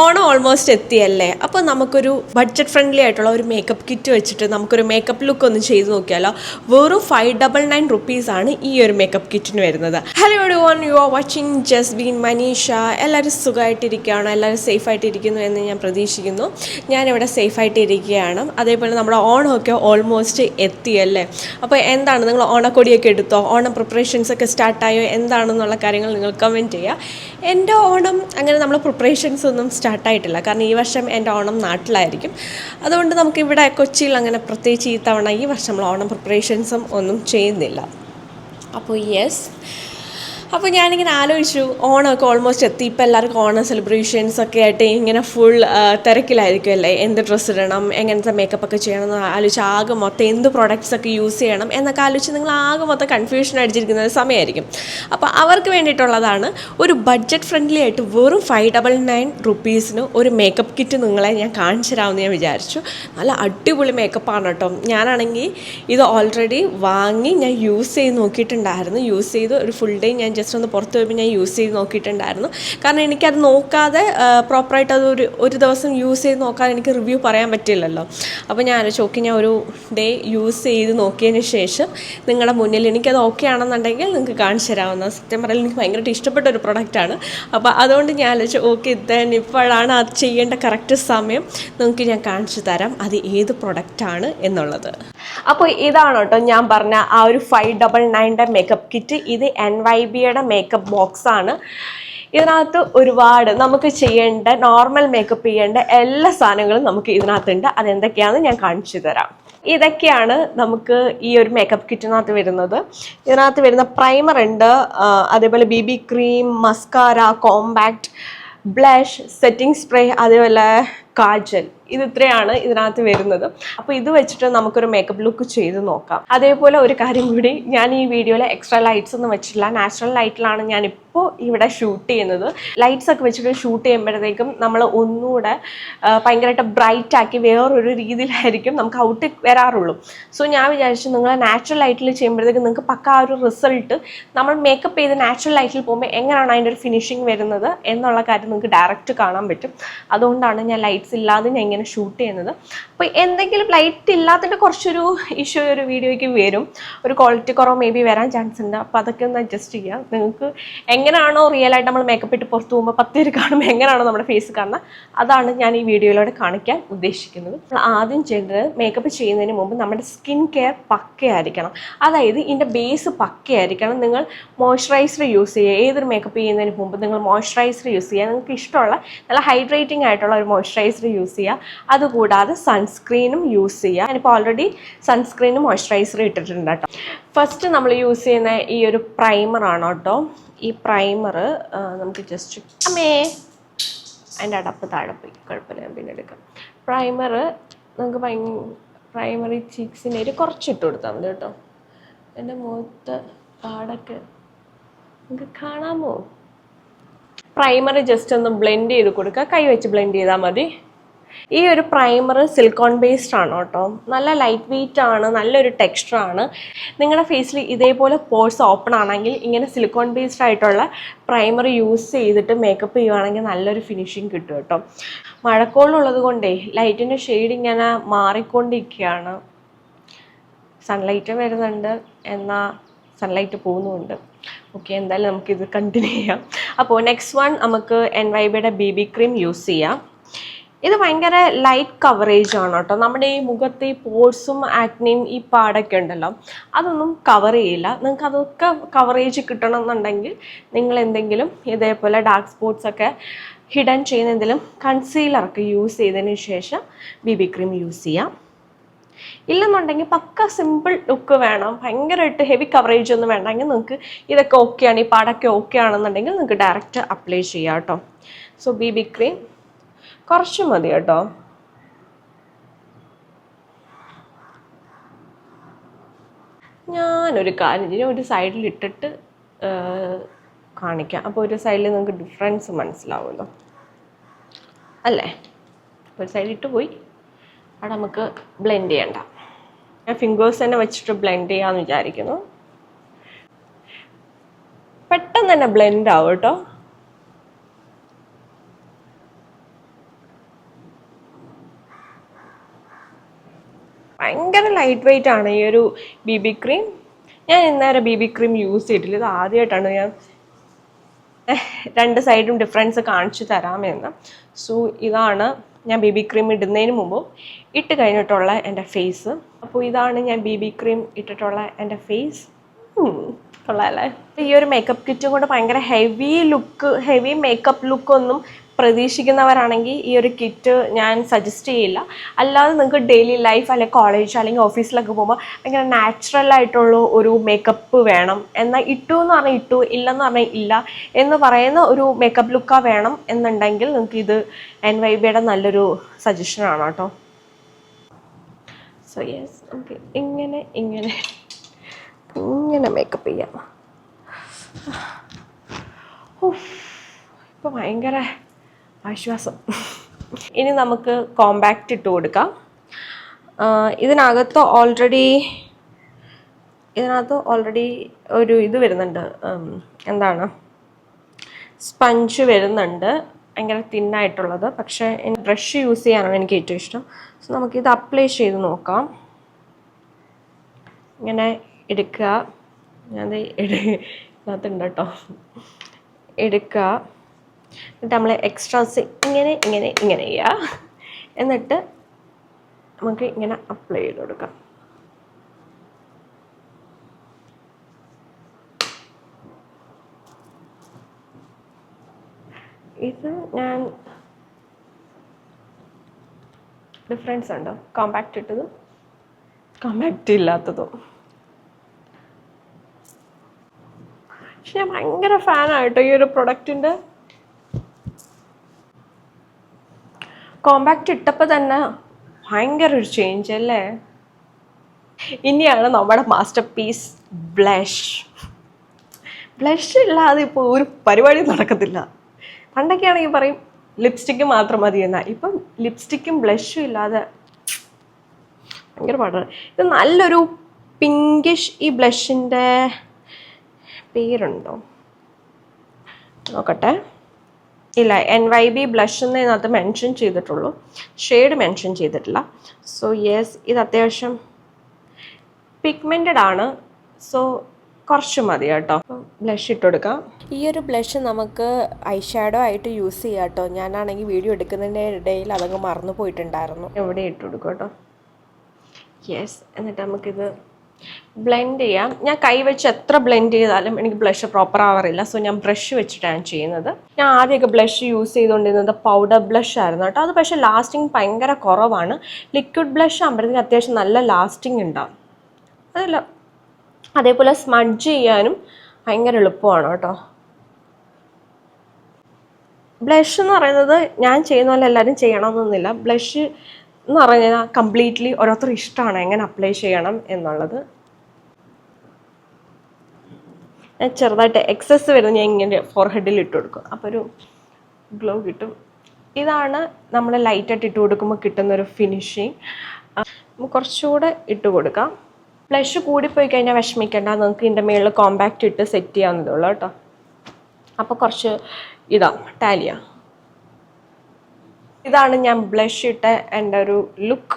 Onam almost എത്തിയല്ലേ. അപ്പോൾ നമുക്കൊരു budget friendly ആയിട്ടുള്ള ഒരു മേക്കപ്പ് കിറ്റ് വെച്ചിട്ട് നമുക്കൊരു മേക്കപ്പ് ലുക്ക് ഒന്ന് ചെയ്ത് നോക്കിയാലോ. വെറും 599 റുപ്പീസാണ് ഈ ഒരു മേക്കപ്പ് കിറ്റിന് വരുന്നത്. Hello everyone, you are watching Jasbeen Maneesha. എല്ലാവരും സുഖമായിട്ടിരിക്കുകയാണോ? എല്ലാവരും സേഫായിട്ട് ഇരിക്കുന്നു എന്ന് ഞാൻ പ്രതീക്ഷിക്കുന്നു. ഞാനിവിടെ സേഫായിട്ട് ഇരിക്കുകയാണ്. അതേപോലെ നമ്മുടെ ഓണമൊക്കെ ഓൾമോസ്റ്റ് എത്തിയല്ലേ. അപ്പോൾ എന്താണ്, നിങ്ങൾ ഓണക്കൊടിയൊക്കെ എടുത്തോ? ഓണം പ്രിപ്പറേഷൻസ് ഒക്കെ സ്റ്റാർട്ടായോ? എന്താണെന്നുള്ള കാര്യങ്ങൾ നിങ്ങൾ കമൻറ്റ് ചെയ്യുക. എൻ്റെ ഓണം അങ്ങനെ നമ്മൾ പ്രിപ്പറേഷൻസ് ഒന്നും സ്റ്റാർട്ടായിട്ടില്ല. കാരണം ഈ വർഷം എൻ്റെ ഓണം നാട്ടിലായിരിക്കും. അതുകൊണ്ട് നമുക്കിവിടെ കൊച്ചിയിൽ അങ്ങനെ പ്രത്യേകിച്ച് ഈ തവണ ഈ വർഷം നമ്മൾ ഓണം പ്രിപ്പറേഷൻസും ഒന്നും ചെയ്യുന്നില്ല. അപ്പോൾ അപ്പോൾ ഞാനിങ്ങനെ ആലോചിച്ചു, ഓണമൊക്കെ ഓൾമോസ്റ്റ് എത്തി. ഇപ്പോൾ എല്ലാവർക്കും ഓണം സെലിബ്രേഷൻസ് ഒക്കെ ആയിട്ട് ഇങ്ങനെ ഫുൾ തിരക്കിലായിരിക്കും അല്ലേ. എന്ത് ഡ്രസ്സ് ഇടണം, എങ്ങനത്തെ മേക്കപ്പ് ഒക്കെ ചെയ്യണം എന്ന് ആലോചിച്ച് ആകെ മൊത്തം എന്ത് പ്രോഡക്റ്റ്സ് ഒക്കെ യൂസ് ചെയ്യണം എന്നൊക്കെ ആലോചിച്ച് നിങ്ങൾ ആകെ മൊത്തം കൺഫ്യൂഷൻ അടിച്ചിരിക്കുന്ന സമയമായിരിക്കും. അപ്പോൾ അവർക്ക് വേണ്ടിയിട്ടുള്ളതാണ് ഒരു ബഡ്ജറ്റ് ഫ്രണ്ട്ലി ആയിട്ട് വെറും 599 റുപ്പീസിന് ഒരു മേക്കപ്പ് കിറ്റ് നിങ്ങളെ ഞാൻ കാണിച്ചു തരാമെന്ന് ഞാൻ വിചാരിച്ചു. നല്ല അടിപൊളി മേക്കപ്പാണ് കേട്ടോ. ഞാനാണെങ്കിൽ ഇത് ഓൾറെഡി വാങ്ങി ഞാൻ യൂസ് ചെയ്ത് നോക്കിയിട്ടുണ്ടായിരുന്നു. യൂസ് ചെയ്ത് ഒരു ഫുൾ ഡേ ഞാൻ ജസ്റ്റ് ഒന്ന് പുറത്ത് പോയപ്പോൾ ഞാൻ യൂസ് ചെയ്ത് നോക്കിയിട്ടുണ്ടായിരുന്നു. കാരണം എനിക്കത് നോക്കാതെ പ്രോപ്പറായിട്ട് അത് ഒരു ദിവസം യൂസ് ചെയ്ത് നോക്കാതെ എനിക്ക് റിവ്യൂ പറയാൻ പറ്റില്ലല്ലോ. അപ്പോൾ ഞാൻ ആലോചിച്ചു, ഞാൻ ഒരു ഡേ യൂസ് ചെയ്ത് നോക്കിയതിന് ശേഷം നിങ്ങളുടെ മുന്നിൽ എനിക്കത് ഓക്കെ ആണെന്നുണ്ടെങ്കിൽ നിങ്ങൾക്ക് കാണിച്ചു തരാവുന്ന. സത്യം പറയാൻ എനിക്ക് ഭയങ്കരമായിട്ട് ഇഷ്ടപ്പെട്ട ഒരു പ്രൊഡക്റ്റാണ്. അപ്പോൾ അതുകൊണ്ട് ഞാൻ ആലോചിച്ചു, ഇപ്പോഴാണ് അത് ചെയ്യേണ്ട കറക്റ്റ് സമയം. നിങ്ങൾക്ക് ഞാൻ കാണിച്ചു തരാം അത് ഏത് പ്രൊഡക്റ്റാണ് എന്നുള്ളത്. അപ്പോൾ ഇതാണ് കേട്ടോ ഞാൻ പറഞ്ഞ ആ ഒരു 599 മേക്കപ്പ് കിറ്റ്. ഇത് NYBയുടെ മേക്കപ്പ് ബോക്സാണ്. ഇതിനകത്ത് ഒരുപാട് നമുക്ക് ചെയ്യേണ്ട നോർമൽ മേക്കപ്പ് ചെയ്യേണ്ട എല്ലാ സാധനങ്ങളും നമുക്ക് ഇതിനകത്തുണ്ട്. അതെന്തൊക്കെയാണെന്ന് ഞാൻ കാണിച്ചു തരാം. ഇതൊക്കെയാണ് നമുക്ക് ഈ ഒരു മേക്കപ്പ് കിറ്റിനകത്ത് വരുന്നത്. ഇതിനകത്ത് വരുന്ന പ്രൈമർ ഉണ്ട്, അതേപോലെ BB cream, mascara, compact, blush, setting spray, അതേപോലെ കാജൽ. ഇത് ഇത്രയാണ് ഇതിനകത്ത് വരുന്നത്. അപ്പോൾ ഇത് വെച്ചിട്ട് നമുക്കൊരു മേക്കപ്പ് ലുക്ക് ചെയ്ത് നോക്കാം. അതേപോലെ ഒരു കാര്യം കൂടി, ഞാൻ ഈ വീഡിയോയിൽ എക്സ്ട്രാ ലൈറ്റ്സ് ഒന്നും വെച്ചിട്ടില്ല. നാച്ചുറൽ ലൈറ്റിലാണ് ഞാനിപ്പോൾ ഇവിടെ ഷൂട്ട് ചെയ്യുന്നത്. ലൈറ്റ്സ് ഒക്കെ വെച്ചിട്ട് ഷൂട്ട് ചെയ്യുമ്പോഴത്തേക്കും നമ്മൾ ഒന്നുകൂടെ ഭയങ്കരമായിട്ട് ബ്രൈറ്റ് ആക്കി വേറൊരു രീതിയിലായിരിക്കും നമുക്ക് ഔട്ട് വരാറുള്ളൂ. സോ ഞാൻ വിചാരിച്ചു, നിങ്ങൾ നാച്ചുറൽ ലൈറ്റിൽ ചെയ്യുമ്പോഴത്തേക്കും നിങ്ങൾക്ക് പക്ക ആ ഒരു റിസൾട്ട് നമ്മൾ മേക്കപ്പ് ചെയ്ത് നാച്ചുറൽ ലൈറ്റിൽ പോകുമ്പോൾ എങ്ങനെയാണ് അതിൻ്റെ ഒരു ഫിനിഷിങ് വരുന്നത് എന്നുള്ള കാര്യം നിങ്ങൾക്ക് ഡയറക്റ്റ് കാണാൻ പറ്റും. അതുകൊണ്ടാണ് ഞാൻ ലൈറ്റ്സ് ഇല്ലാതെ ഞാൻ ഇങ്ങനെ ഷൂട്ട് ചെയ്യുന്നത്. അപ്പോൾ എന്തെങ്കിലും ലൈറ്റ് ഇല്ലാത്തതിൻ്റെ കുറച്ചൊരു ഇഷ്യൂ ഒരു വീഡിയോയ്ക്ക് വരും, ഒരു ക്വാളിറ്റി കുറവ് മേ ബി വരാൻ ചാൻസ് ഉണ്ട്. അപ്പോൾ അതൊക്കെ ഒന്ന് അഡ്ജസ്റ്റ് ചെയ്യാം. നിങ്ങൾക്ക് എങ്ങനെയാണോ റിയലായിട്ട് നമ്മൾ മേക്കപ്പ് ഇട്ട് പുറത്ത് പോകുമ്പോൾ 10 പേര് കാണുമ്പോൾ എങ്ങനെയാണോ നമ്മുടെ ഫേസ് കാണുന്നത്, അതാണ് ഞാൻ ഈ വീഡിയോയിലൂടെ കാണിക്കാൻ ഉദ്ദേശിക്കുന്നത്. നമ്മൾ ആദ്യം ചെയ്യേണ്ടത്, മേക്കപ്പ് ചെയ്യുന്നതിന് മുമ്പ് നമ്മുടെ സ്കിൻ കെയർ പക്കയായിരിക്കണം. അതായത് ഇതിൻ്റെ ബേസ് പക്കയായിരിക്കണം. നിങ്ങൾ മോയ്സ്ചറൈസർ യൂസ് ചെയ്യുക. ഏതൊരു മേക്കപ്പ് ചെയ്യുന്നതിന് മുമ്പ് നിങ്ങൾ മോയ്സ്ചറൈസർ യൂസ് ചെയ്യുക. നിങ്ങൾക്ക് ഇഷ്ടമുള്ള നല്ല ഹൈഡ്രേറ്റിംഗ് ആയിട്ടുള്ള ഒരു മോയ്സ്ചറൈസർ യൂസ് ചെയ്യുക. അതുകൂടാതെ സൺസ്ക്രീനും യൂസ് ചെയ്യുക. ഞാനിപ്പോൾ ഓൾറെഡി സൺസ്ക്രീനും മോയ്സ്ചറൈസറും ഇട്ടിട്ടുണ്ട് കേട്ടോ. ഫസ്റ്റ് നമ്മൾ യൂസ് ചെയ്യുന്ന ഈ ഒരു പ്രൈമറാണ് കേട്ടോ. ഈ പ്രൈമർ നമുക്ക് ജസ്റ്റ് അതിൻ്റെ അടപ്പ് താഴെപ്പോയി, കുഴപ്പമില്ല, ഞാൻ പിന്നെ എടുക്കാം. പ്രൈമർ നമുക്ക് പ്രൈമറി ചീക്സിന് കുറച്ചിട്ട് കൊടുത്താൽ മതി കേട്ടോ. എൻ്റെ മുഖത്ത് പാടൊക്കെ നിങ്ങൾക്ക് കാണാമോ? പ്രൈമർ ജസ്റ്റ് ഒന്ന് ബ്ലെൻഡ് ചെയ്ത് കൊടുക്കുക. കൈ വെച്ച് ബ്ലെൻഡ് ചെയ്താൽ മതി. ഈ ഒരു പ്രൈമർ സിലിക്കോൺ ബേസ്ഡ് ആണ് കേട്ടോ. നല്ല ലൈറ്റ് വെയിറ്റ് ആണ്, നല്ലൊരു ടെക്സ്ചറാണ്. നിങ്ങളുടെ ഫേസിൽ ഇതേപോലെ പോർസ് ഓപ്പൺ ആണെങ്കിൽ ഇങ്ങനെ സിലിക്കോൺ ബേസ്ഡ് ആയിട്ടുള്ള പ്രൈമർ യൂസ് ചെയ്തിട്ട് മേക്കപ്പ് ചെയ്യുവാണെങ്കിൽ നല്ലൊരു ഫിനിഷിങ് കിട്ടും കേട്ടോ. മഴക്കോളുള്ളത് കൊണ്ടേ ലൈറ്റിൻ്റെ ഷെയ്ഡ് ഇങ്ങനെ മാറിക്കൊണ്ടിരിക്കുകയാണ്. സൺലൈറ്റ് വരുന്നുണ്ട്, എന്നാൽ സൺലൈറ്റ് പോകുന്നുമുണ്ട്. ഓക്കെ, എന്തായാലും നമുക്കിത് കണ്ടിന്യൂ ചെയ്യാം. അപ്പോൾ നെക്സ്റ്റ് വൺ നമുക്ക് NYBയുടെ BB ക്രീം യൂസ് ചെയ്യാം. ഇത് ഭയങ്കര ലൈറ്റ് കവറേജ് ആണ് കേട്ടോ. നമ്മുടെ ഈ മുഖത്തെ ഈ പോർസും ആക്നെയും ഈ പാടൊക്കെ ഉണ്ടല്ലോ, അതൊന്നും കവർ ചെയ്യില്ല. നിങ്ങൾക്ക് അതൊക്കെ കവറേജ് കിട്ടണം എന്നുണ്ടെങ്കിൽ നിങ്ങൾ എന്തെങ്കിലും ഇതേപോലെ ഡാർക്ക് സ്പോട്ട്സ് ഒക്കെ ഹിഡൻ ചെയ്യുന്ന എന്തെങ്കിലും കൺസീലറൊക്കെ യൂസ് ചെയ്തതിന് ശേഷം BB ക്രീം യൂസ് ചെയ്യാം. ഇല്ലെന്നുണ്ടെങ്കിൽ പക്ക സിമ്പിൾ ലുക്ക് വേണം, ഭയങ്കരമായിട്ട് ഹെവി കവറേജ് ഒന്നും വേണ്ടെങ്കിൽ നിങ്ങൾക്ക് ഇതൊക്കെ ഓക്കെയാണ്, ഈ പാടൊക്കെ ഓക്കെ ആണെന്നുണ്ടെങ്കിൽ നിങ്ങൾക്ക് ഡയറക്റ്റ് അപ്ലൈ ചെയ്യാം കേട്ടോ. സോ BB ക്രീം കുറച്ച് മതി കേട്ടോ. ഞാനൊരു കാര്യം ഒരു സൈഡിൽ ഇട്ടിട്ട് കാണിക്കാം. അപ്പോൾ ഒരു സൈഡിൽ നിങ്ങൾക്ക് ഡിഫറൻസ് മനസ്സിലാവുമല്ലോ അല്ലേ. ഒരു സൈഡിലിട്ട് പോയി അവിടെ നമുക്ക് ബ്ലെൻഡ് ചെയ്യണ്ട. ഞാൻ ഫിംഗേഴ്സ് തന്നെ വെച്ചിട്ട് ബ്ലെൻഡ് ചെയ്യാമെന്ന് വിചാരിക്കുന്നു. പെട്ടെന്ന് തന്നെ ബ്ലെൻഡ് ആവും കേട്ടോ. ഭയങ്കര ലൈറ്റ് വെയിറ്റ് ആണ് ഈ ഒരു BB ക്രീം. ഞാൻ ഇന്നേരം BB ക്രീം യൂസ് ചെയ്തിട്ടില്ല. ഇത് ആദ്യമായിട്ടാണ് ഞാൻ രണ്ട് സൈഡും ഡിഫറൻസ് കാണിച്ചു തരാമെന്ന്. സോ ഇതാണ് ഞാൻ BB ക്രീം ഇടുന്നതിന് മുമ്പ് ഇട്ട് കഴിഞ്ഞിട്ടുള്ള എൻ്റെ ഫേസ്. അപ്പോൾ ഇതാണ് ഞാൻ BB ക്രീം ഇട്ടിട്ടുള്ള എൻ്റെ ഫേസ്. കൊള്ളാമല്ലേ? ഈ ഒരു മേക്കപ്പ് കിറ്റും കൊണ്ട് ഭയങ്കര ഹെവി മേക്കപ്പ് ലുക്കൊന്നും പ്രതീക്ഷിക്കുന്നവരാണെങ്കിൽ ഈ ഒരു കിറ്റ് ഞാൻ സജസ്റ്റ് ചെയ്യില്ല. അല്ലാതെ നിങ്ങൾക്ക് ഡെയിലി ലൈഫ് അല്ലെങ്കിൽ കോളേജ് അല്ലെങ്കിൽ ഓഫീസിലൊക്കെ പോകുമ്പോൾ ഭയങ്കര നാച്ചുറൽ ആയിട്ടുള്ള ഒരു മേക്കപ്പ് വേണം, എന്നാൽ ഇട്ടു എന്ന് പറഞ്ഞാൽ ഇട്ടു, ഇല്ലെന്ന് പറഞ്ഞാൽ ഇല്ല എന്ന് പറയുന്ന ഒരു മേക്കപ്പ് ലുക്കാ വേണം എന്നുണ്ടെങ്കിൽ നിങ്ങൾക്ക് ഇത് NYBയുടെ നല്ലൊരു സജഷനാണ് കേട്ടോ. സോ യെസ്, നമുക്ക് ഇങ്ങനെ മേക്കപ്പ് ചെയ്യാം. ഇപ്പോൾ ഭയങ്കര ആശ്വാസം. ഇനി നമുക്ക് കോമ്പാക്റ്റ് ഇട്ട് കൊടുക്കാം. ഇതിനകത്ത് ഓൾറെഡി ഒരു ഇത് വരുന്നുണ്ട്, എന്താണ്, സ്പഞ്ച് വരുന്നുണ്ട്, ഭയങ്കര തിന്നായിട്ടുള്ളത്. പക്ഷേ ബ്രഷ് യൂസ് ചെയ്യാനാണ് എനിക്ക് ഏറ്റവും ഇഷ്ടം. സോ നമുക്കിത് അപ്ലൈ ചെയ്ത് നോക്കാം. ഇങ്ങനെ എടുക്കുക, ഞാൻ ഇതിനകത്തുണ്ട് കേട്ടോ, എടുക്കുക. എന്നിട്ട് നമ്മൾ എക്സ്ട്രാസ് ഇങ്ങനെ ചെയ്യുക. എന്നിട്ട് നമുക്ക് ഇങ്ങനെ അപ്ലൈ ചെയ്ത് കൊടുക്കാം. ഇത് ഞാൻ ഡിഫറൻസ് ഉണ്ടോ കോമ്പാക്റ്റ് ഇട്ടതും കോമ്പാക്റ്റ് ഇല്ലാത്തതും? പക്ഷെ ഞാൻ ഭയങ്കര ഫാനായിട്ടോ ഈ ഒരു പ്രൊഡക്റ്റിൻ്റെ. കോമ്പാക്റ്റ് ഇട്ടപ്പോൾ തന്നെ ഭയങ്കര ഒരു ചേഞ്ച് അല്ലേ? ഇനിയാണ് നമ്മുടെ മാസ്റ്റർ പീസ് ബ്ലഷ് ഇല്ലാതെ ഇപ്പോൾ ഒരു പരിപാടി നടക്കത്തില്ല. പണ്ടൊക്കെ ആണെങ്കിൽ പറയും ലിപ്സ്റ്റിക്ക് മാത്രം മതി എന്നാ. ഇപ്പം ലിപ്സ്റ്റിക്കും ബ്ലഷും ഇല്ലാതെ ഭയങ്കര പാടാണ്. ഇത് നല്ലൊരു പിങ്കിഷ്, ഈ ബ്ലഷിൻ്റെ പേരുണ്ടോ നോക്കട്ടെ. ഇല്ല, NYB ബ്ലഷ് എന്നതിനകത്ത് മെൻഷൻ ചെയ്തിട്ടുള്ളൂ, ഷെയ്ഡ് മെൻഷൻ ചെയ്തിട്ടില്ല. സോ യെസ്, ഇത് അത്യാവശ്യം പിഗ്മെൻറ്റഡ് ആണ്. സോ കുറച്ച് മതി കേട്ടോ. ബ്ലഷ് ഇട്ട് കൊടുക്കാം. ഈ ഒരു ബ്ലഷ് നമുക്ക് ഐ ഷാഡോ ആയിട്ട് യൂസ് ചെയ്യാം കേട്ടോ. ഞാനാണെങ്കിൽ വീഡിയോ എടുക്കുന്നതിൻ്റെ ഇടയിൽ അതങ്ങ് മറന്നു പോയിട്ടുണ്ടായിരുന്നു. എവിടെ ഇട്ട് കൊടുക്കും കേട്ടോ. യെസ്, എന്നിട്ട് നമുക്കിത് ബ്ലെൻഡ് ചെയ്യാം. ഞാൻ കൈ വെച്ച് എത്ര ബ്ലെൻഡ് ചെയ്താലും എനിക്ക് ബ്ലഷ് പ്രോപ്പർ ആവാറില്ല. സോ ഞാൻ ബ്രഷ് വെച്ചിട്ടാണ് ചെയ്യുന്നത്. ഞാൻ ആദ്യമൊക്കെ ബ്ലഷ് യൂസ് ചെയ്തുകൊണ്ടിരുന്നത് പൗഡർ ബ്ലഷ് ആയിരുന്നു കേട്ടോ. അത് പക്ഷേ ലാസ്റ്റിംഗ് ഭയങ്കര കുറവാണ്. ലിക്വിഡ് ബ്ലഷ് ആകുമ്പോഴത്തേക്ക് അത്യാവശ്യം നല്ല ലാസ്റ്റിംഗ് ഉണ്ടാവും. അതല്ല, അതേപോലെ സ്മഡ്ജ് ചെയ്യാനും ഭയങ്കര എളുപ്പമാണ് കേട്ടോ. ബ്ലഷ് എന്ന് പറയുന്നത് ഞാൻ ചെയ്യുന്ന പോലെ എല്ലാവരും ചെയ്യണമെന്നൊന്നുമില്ല. ബ്ലഷ് എന്ന് പറഞ്ഞാൽ കംപ്ലീറ്റ്ലി ഓരോരുത്തർ ഇഷ്ടമാണ് എങ്ങനെ അപ്ലൈ ചെയ്യണം എന്നുള്ളത്. ഞാൻ ചെറുതായിട്ട് എക്സസ് വരുന്നത് ഞാൻ ഇങ്ങനെ ഫോർഹെഡിൽ ഇട്ട് കൊടുക്കും, അപ്പോൾ ഒരു ഗ്ലോ കിട്ടും. ഇതാണ് നമ്മൾ ലൈറ്റായിട്ട് ഇട്ട് കൊടുക്കുമ്പോൾ കിട്ടുന്നൊരു ഫിനിഷിങ്. കുറച്ചുകൂടെ ഇട്ട് കൊടുക്കാം. ബ്ലഷ് കൂടിപ്പോയി കഴിഞ്ഞാൽ വിഷമിക്കേണ്ട, നമുക്ക് ഇതിൻ്റെ മുകളിൽ കോമ്പാക്റ്റ് ഇട്ട് സെറ്റ് ചെയ്യാവുന്നതേ ഉള്ളൂ കേട്ടോ. അപ്പോൾ കുറച്ച് ടാലിയ. ഇതാണ് ഞാൻ ബ്ലഷ് ഇട്ട എൻ്റെ ഒരു ലുക്ക്.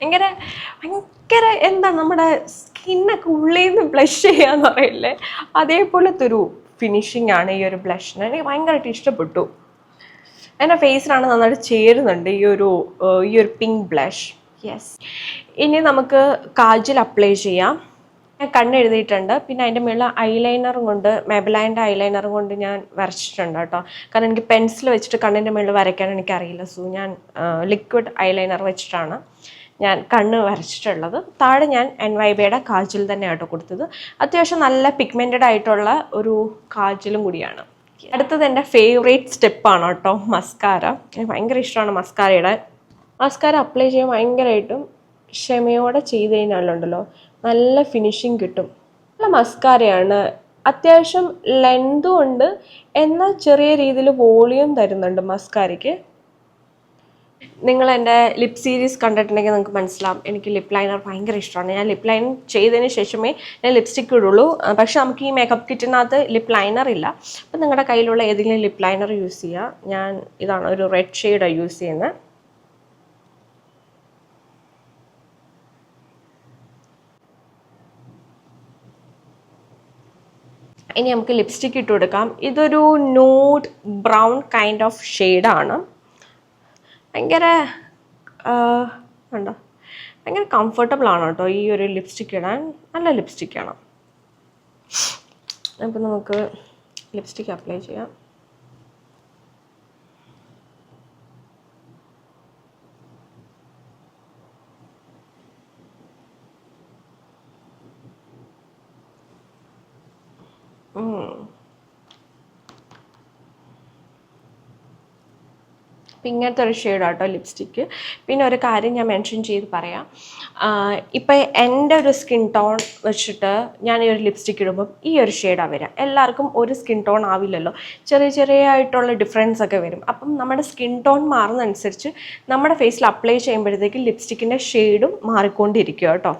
ഭയങ്കര എന്താ, നമ്മുടെ സ്കിന്നൊക്കെ ഉള്ളിൽ നിന്ന് ബ്ലഷ് ചെയ്യാന്ന് പറയില്ലേ, അതേപോലത്തെ ഒരു ഫിനിഷിംഗ് ആണ് ഈ ഒരു ബ്ലഷിന്. എനിക്ക് ഭയങ്കരമായിട്ട് ഇഷ്ടപ്പെട്ടു. എൻ്റെ ഫേസിലാണ് നന്നായിട്ട് ചേരുന്നുണ്ട് ഈ ഒരു പിങ്ക് ബ്ലഷ്. യെസ്, ഇനി നമുക്ക് കാജൽ അപ്ലൈ ചെയ്യാം. ഞാൻ കണ്ണെഴുതിയിട്ടുണ്ട്. പിന്നെ അതിൻ്റെ മുകളിൽ ഐലൈനറും കൊണ്ട്, മെബലൈൻ്റെ ഐലൈനറും കൊണ്ട് ഞാൻ വരച്ചിട്ടുണ്ട് കേട്ടോ. കാരണം എനിക്ക് പെൻസിൽ വെച്ചിട്ട് കണ്ണിൻ്റെ മുകളിൽ വരയ്ക്കാൻ എനിക്കറിയില്ല. സോ ഞാൻ ലിക്വിഡ് ഐലൈനർ വെച്ചിട്ടാണ് ഞാൻ കണ്ണ് വരച്ചിട്ടുള്ളത്. താഴെ ഞാൻ NYBയുടെ കാജൽ തന്നെ ആട്ടോ കൊടുത്തത്. അത്യാവശ്യം നല്ല പിഗ്മെൻറ്റഡ് ആയിട്ടുള്ള ഒരു കാജലും കൂടിയാണ്. അടുത്തത് എൻ്റെ ഫേവറേറ്റ് സ്റ്റെപ്പാണ് കേട്ടോ, മസ്കാര. എനിക്ക് ഭയങ്കര ഇഷ്ടമാണ് മസ്കാരയുടെ. മസ്കാര അപ്ലൈ ചെയ്യാൻ ഭയങ്കരമായിട്ടും ക്ഷമയോടെ ചെയ്ത് കഴിഞ്ഞാലുണ്ടല്ലോ നല്ല ഫിനിഷിങ് കിട്ടും. നല്ല മസ്കാരയാണ്. അത്യാവശ്യം ലെങ്തും ഉണ്ട്, എന്നാൽ ചെറിയ രീതിയിൽ വോളിയം തരുന്നുണ്ട് മസ്കാരയ്ക്ക്. നിങ്ങൾ എൻ്റെ ലിപ് സീരീസ് കണ്ടിട്ടുണ്ടെങ്കിൽ നിങ്ങൾക്ക് മനസ്സിലാവും, എനിക്ക് ലിപ് ലൈനർ ഭയങ്കര ഇഷ്ടമാണ്. ഞാൻ ലിപ് ലൈൻ ചെയ്തതിന് ശേഷമേ ഞാൻ ലിപ്സ്റ്റിക്ക് ഇടുള്ളൂ. പക്ഷെ നമുക്ക് ഈ മേക്കപ്പ് കിറ്റിനകത്ത് ലിപ് ലൈനർ ഇല്ല. അപ്പം നിങ്ങളുടെ കയ്യിലുള്ള ഏതെങ്കിലും ലിപ് ലൈനർ യൂസ് ചെയ്യുക. ഞാൻ ഇതാണ് ഒരു റെഡ് ഷെയ്ഡാണ് യൂസ് ചെയ്യുന്നത്. ഇനി നമുക്ക് ലിപ്സ്റ്റിക്ക് ഇട്ട് കൊടുക്കാം. ഇതൊരു ന്യൂഡ് ബ്രൗൺ കൈൻഡ് ഓഫ് ഷെയ്ഡാണ്. ഭയങ്കര ഉണ്ടോ, ഭയങ്കര കംഫർട്ടബിൾ ആണ് കേട്ടോ ഈ ഒരു ലിപ്സ്റ്റിക്ക് ഇടാൻ. നല്ല ലിപ്സ്റ്റിക്കാണ്. അപ്പോൾ നമുക്ക് ലിപ്സ്റ്റിക്ക് അപ്ലൈ ചെയ്യാം. അപ്പം ഇങ്ങനത്തെ ഒരു ഷെയ്ഡാട്ടോ ലിപ്സ്റ്റിക്ക്. പിന്നെ ഒരു കാര്യം ഞാൻ മെൻഷൻ ചെയ്ത് പറയാം. ഇപ്പം എൻ്റെ ഒരു സ്കിൻ ടോൺ വെച്ചിട്ട് ഞാൻ ഈ ഒരു ലിപ്സ്റ്റിക്ക് ഇടുമ്പം ഈ ഒരു ഷെയ്ഡാണ് വരിക. എല്ലാവർക്കും ഒരു സ്കിൻ ടോൺ ആവില്ലല്ലോ, ചെറിയ ആയിട്ടുള്ള ഡിഫറൻസ് ഒക്കെ വരും. അപ്പം നമ്മുടെ സ്കിൻ ടോൺ മാറുന്നതനുസരിച്ച് നമ്മുടെ ഫേസിൽ അപ്ലൈ ചെയ്യുമ്പോഴത്തേക്കും ലിപ്സ്റ്റിക്കിൻ്റെ ഷെയ്ഡും മാറിക്കൊണ്ടിരിക്കുക കേട്ടോ.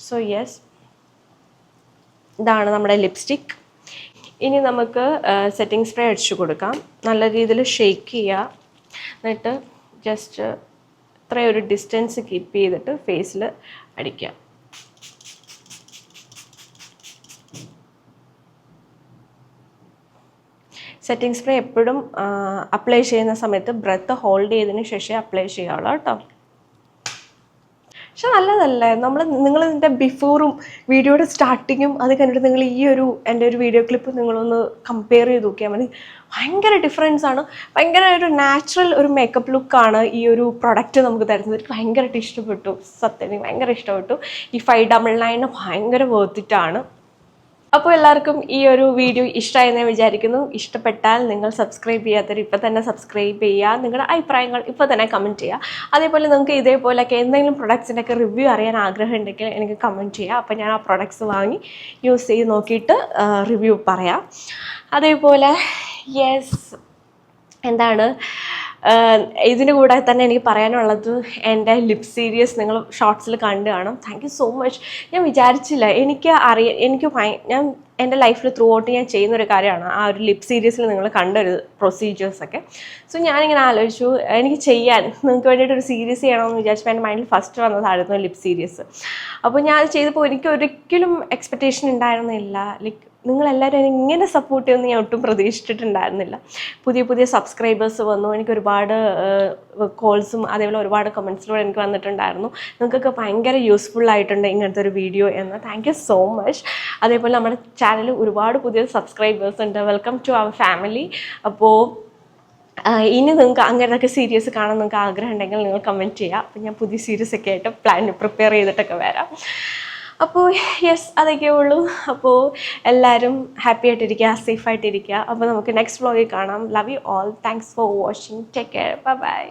സോ യെസ്, ഇതാണ് നമ്മുടെ ലിപ്സ്റ്റിക്ക്. ഇനി നമുക്ക് സെറ്റിംഗ് സ്പ്രേ അടിച്ചു കൊടുക്കാം. നല്ല രീതിയിൽ ഷെയ്ക്ക് ചെയ്യുക. എന്നിട്ട് ജസ്റ്റ് ഇത്രയൊരു ഡിസ്റ്റൻസ് കീപ്പ് ചെയ്തിട്ട് ഫേസിൽ അടിക്കുക. സെറ്റിംഗ് സ്പ്രേ എപ്പോഴും അപ്ലൈ ചെയ്യുന്ന സമയത്ത് ബ്രെത്ത് ഹോൾഡ് ചെയ്തതിന് ശേഷം അപ്ലൈ ചെയ്യാവുള്ളൂ കേട്ടോ. പക്ഷെ നല്ലതല്ലേ, നിങ്ങൾ ഇതിൻ്റെ ബിഫോറും വീഡിയോയുടെ സ്റ്റാർട്ടിങ്ങും അത് കണ്ടിട്ട് നിങ്ങൾ ഈ എൻ്റെ ഒരു വീഡിയോ ക്ലിപ്പ് നിങ്ങളൊന്ന് കമ്പയർ ചെയ്ത് നോക്കിയാൽ മതി. ഭയങ്കര ഡിഫറൻസ് ആണ്. ഭയങ്കര ഒരു നാച്ചുറൽ ഒരു മേക്കപ്പ് ലുക്കാണ് ഈ ഒരു പ്രൊഡക്റ്റ് നമുക്ക് തരുന്നത്. എനിക്ക് ഭയങ്കരമായിട്ട് ഇഷ്ടപ്പെട്ടു. സത്യം എനിക്ക് ഭയങ്കര ഇഷ്ടപ്പെട്ടു. ഈ 599 ഭയങ്കര വേർത്തിട്ടാണ്. അപ്പോൾ എല്ലാവർക്കും ഈ ഒരു വീഡിയോ ഇഷ്ടമായെന്ന് വിചാരിക്കുന്നു. ഇഷ്ടപ്പെട്ടാൽ നിങ്ങൾ സബ്സ്ക്രൈബ് ചെയ്യാത്തവർ ഇപ്പോൾ തന്നെ സബ്സ്ക്രൈബ് ചെയ്യുക. നിങ്ങളുടെ അഭിപ്രായങ്ങൾ ഇപ്പോൾ തന്നെ കമൻറ്റ് ചെയ്യുക. അതേപോലെ നിങ്ങൾക്ക് ഇതേപോലെയൊക്കെ എന്തെങ്കിലും പ്രൊഡക്ട്സിൻ്റെയൊക്കെ റിവ്യൂ അറിയാൻ ആഗ്രഹം ഉണ്ടെങ്കിൽ എനിക്ക് കമൻറ്റ് ചെയ്യുക. അപ്പോൾ ഞാൻ ആ പ്രൊഡക്ട്സ് വാങ്ങി യൂസ് ചെയ്ത് നോക്കിയിട്ട് റിവ്യൂ പറയാം. അതേപോലെ യെസ്, എന്താണ് ഇതിന് കൂടെ തന്നെ എനിക്ക് പറയാനുള്ളത്, എൻ്റെ ലിപ് സീരീസ് നിങ്ങൾ ഷോർട്സിൽ കണ്ടു കാണും. Thank you so much. ഞാൻ വിചാരിച്ചില്ല, ഞാൻ എൻ്റെ ലൈഫിൽ ത്രൂ ഔട്ട് ഞാൻ ചെയ്യുന്നൊരു കാര്യമാണ് ആ ഒരു ലിപ് സീരീസിൽ നിങ്ങൾ കണ്ടൊരു പ്രൊസീജിയേഴ്സൊക്കെ. സോ ഞാനിങ്ങനെ ആലോചിച്ചു എനിക്ക് നിങ്ങൾക്ക് വേണ്ടിയിട്ട് ഒരു സീരീസ് ചെയ്യണമെന്ന് വിചാരിച്ചപ്പോൾ എൻ്റെ മൈൻഡിൽ ഫസ്റ്റ് വന്നതായിരുന്നു ലിപ് സീരീസ്. അപ്പോൾ ഞാൻ ചെയ്തപ്പോൾ എനിക്ക് ഒരിക്കലും എക്സ്പെക്റ്റേഷൻ ഉണ്ടായിരുന്നില്ല. നിങ്ങളെല്ലാവരും ഇങ്ങനെ സപ്പോർട്ട് ചെയ്യുമെന്ന് ഞാൻ ഒട്ടും പ്രതീക്ഷിച്ചിട്ടുണ്ടായിരുന്നില്ല. പുതിയ സബ്സ്ക്രൈബേഴ്സ് വന്നു. എനിക്ക് ഒരുപാട് കോൾസും അതേപോലെ ഒരുപാട് കമൻസിലൂടെ എനിക്ക് വന്നിട്ടുണ്ടായിരുന്നു. നിങ്ങൾക്കൊക്കെ ഭയങ്കര യൂസ്ഫുൾ ആയിട്ടുണ്ട് ഇങ്ങനത്തെ ഒരു വീഡിയോ എന്ന്. Thank you so much. അതേപോലെ നമ്മുടെ ചാനലിൽ ഒരുപാട് പുതിയ സബ്സ്ക്രൈബേഴ്സ് ഉണ്ട്. Welcome to our family. അപ്പോൾ ഇനി നിങ്ങൾക്ക് അങ്ങനെയൊക്കെ സീരീസ് കാണാൻ നിങ്ങൾക്ക് ആഗ്രഹം ഉണ്ടെങ്കിൽ നിങ്ങൾ കമൻറ്റ് ചെയ്യുക. അപ്പോൾ ഞാൻ പുതിയ സീരീസൊക്കെ ആയിട്ട് പ്രിപ്പയർ ചെയ്തിട്ടൊക്കെ വരാം. അപ്പോൾ യെസ്, അതൊക്കെ ഉള്ളൂ. അപ്പോൾ എല്ലാവരും ഹാപ്പി ആയിട്ടിരിക്കുക, സേഫായിട്ടിരിക്കുക. അപ്പോൾ നമുക്ക് നെക്സ്റ്റ് വ്ളോഗിൽ കാണാം. Love you all. Thanks for watching. Take care. By.